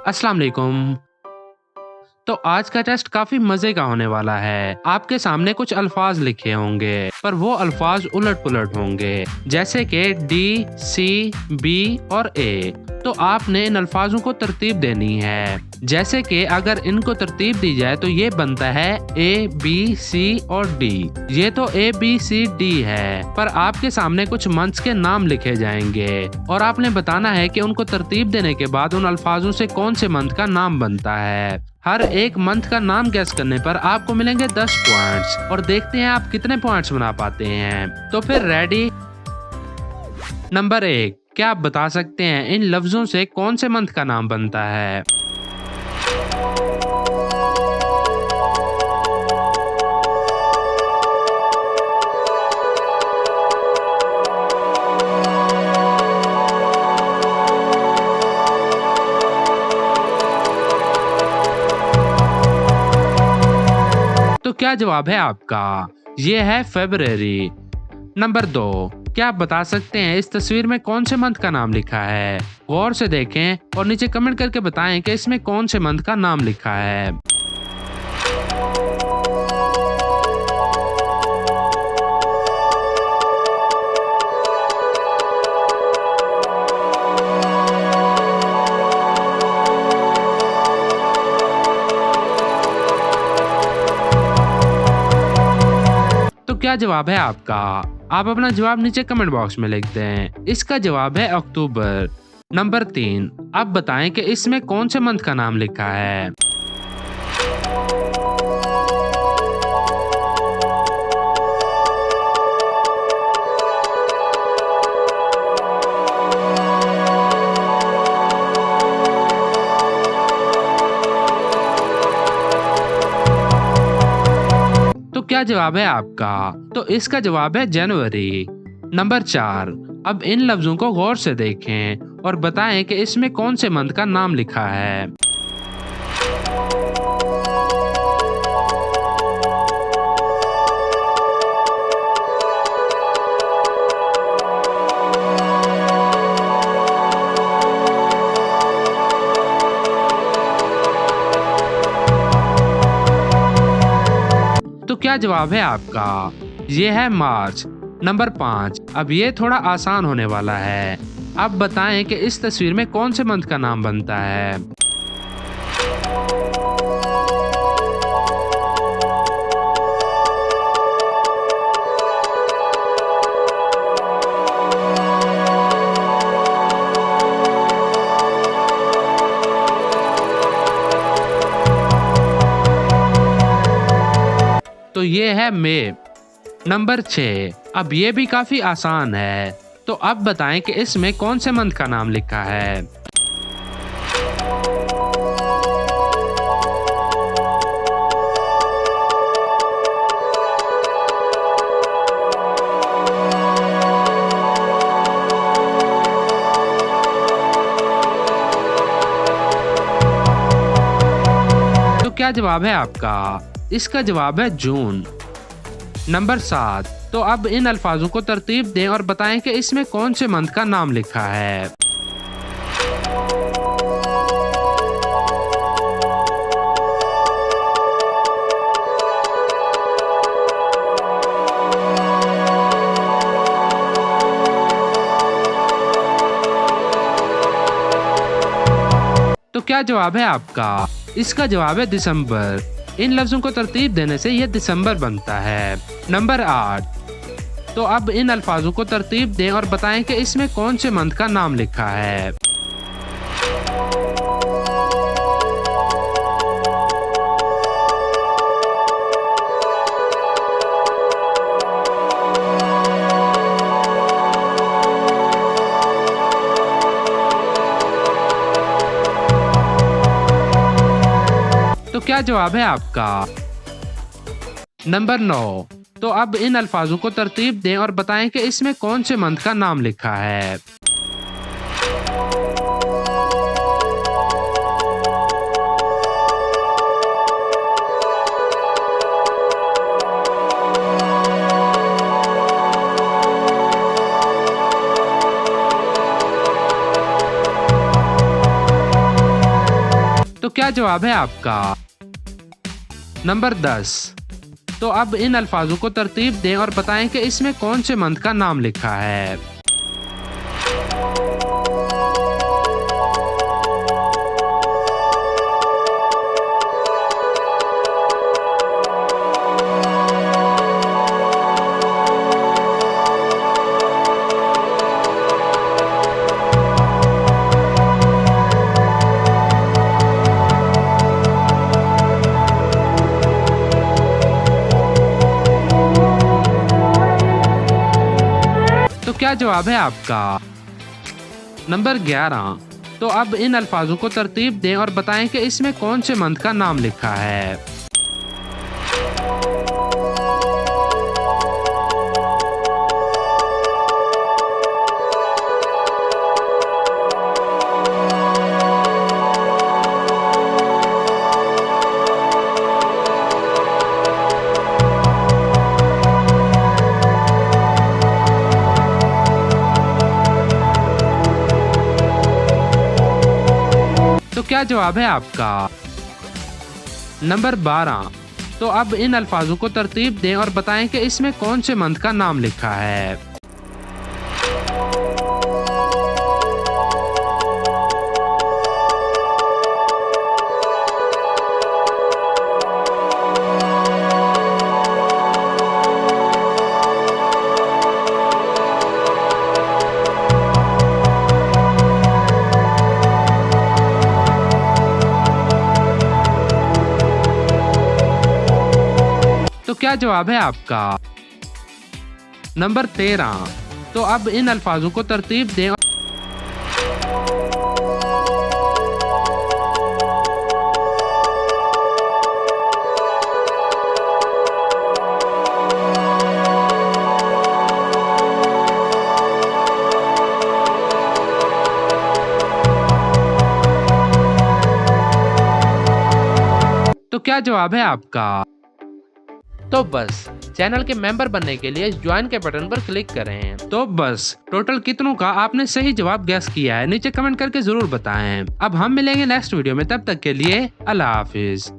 अस्सलाम वालेकुम। तो आज का टेस्ट काफी मजे का होने वाला है। आपके सामने कुछ अल्फाज लिखे होंगे, पर वो अल्फाज उलट-पुलट होंगे, जैसे कि डी, सी, बी और ए। तो आपने इन अल्फाजों को तरतीब देनी है। जैसे कि अगर इनको तरतीब दी जाए तो ये बनता है ए, बी, सी और डी। ये तो ए, बी, सी, डी है, पर आपके सामने कुछ मंथ्स के नाम लिखे जाएंगे और आपने बताना है कि उनको तरतीब देने के बाद उन अल्फाजों से कौन से मंथ का नाम बनता है। हर एक मंथ का नाम गैस करने पर आपको मिलेंगे 10 पॉइंट्स और देखते हैं आप कितने पॉइंट्स बना पाते हैं। तो फिर रेडी। नंबर 1, क्या आप बता सकते हैं इन लफ्जों से कौन से मंथ का नाम बनता है? तो क्या जवाब है आपका? ये है फरवरी। नंबर 2, क्या आप बता सकते हैं इस तस्वीर में कौन से मंथ का नाम लिखा है? गौर से देखें और नीचे कमेंट करके बताएं कि इसमें कौन से मंथ का नाम लिखा है। तो क्या जवाब है आपका? आप अपना जवाब नीचे कमेंट बॉक्स में लिख दें। इसका जवाब है अक्टूबर। नंबर 3, अब बताएं कि इसमें कौन से मंथ का नाम लिखा है? तो क्या जवाब है आपका? तो इसका जवाब है जनवरी। नंबर 4, अब इन लफ्जों को गौर से देखें और बताएं कि इसमें कौन से मंथ का नाम लिखा है। तो क्या जवाब है आपका? ये है मार्च। नंबर 5, अब ये थोड़ा आसान होने वाला है। अब बताएं कि इस तस्वीर में कौन से मंथ का नाम बनता है। तो ये है मई। नंबर 6, अब ये भी काफी आसान है। तो अब बताएं कि इसमें कौन से मंथ का नाम लिखा है। तो क्या जवाब है आपका? इसका जवाब है जून। नंबर 7, तो अब इन अल्फाजों को तरतीब दें और बताएं कि इसमें कौन से मंथ का नाम लिखा है। तो क्या जवाब है आपका? इसका जवाब है दिसंबर। इन लफ्जों को तरतीब देने से यह दिसंबर बनता है। नंबर 8, तो अब इन अल्फाजों को तरतीब दें और बताएं कि इसमें कौन से मंथ का नाम लिखा है। तो क्या जवाब है आपका? नंबर 9, तो अब इन अल्फाजों को तरतीब दें और बताएं कि इसमें कौन से मंथ का नाम लिखा है। तो क्या जवाब है आपका? नंबर 10। तो अब इन अल्फाजों को तरतीब दें और बताएं कि इसमें कौन से मंथ का नाम लिखा है। तो क्या जवाब है आपका? नंबर 11। तो अब इन अल्फाजों को तरतीब दें और बताएं कि इसमें कौन से मंथ का नाम लिखा है। तो क्या जवाब है आपका? नंबर 12। तो अब इन अल्फाजों को तरतीब दें और बताएं कि इसमें कौन से मंथ का नाम लिखा है। तो क्या जवाब है आपका? नंबर 13। तो अब इन अल्फाजों को तरतीब दें। तो क्या जवाब है आपका? तो बस चैनल के मेंबर बनने के लिए ज्वाइन के बटन पर क्लिक करें। तो बस टोटल कितनों का आपने सही जवाब गैस किया है नीचे कमेंट करके जरूर बताएं। अब हम मिलेंगे नेक्स्ट वीडियो में, तब तक के लिए अल्लाह हाफिज।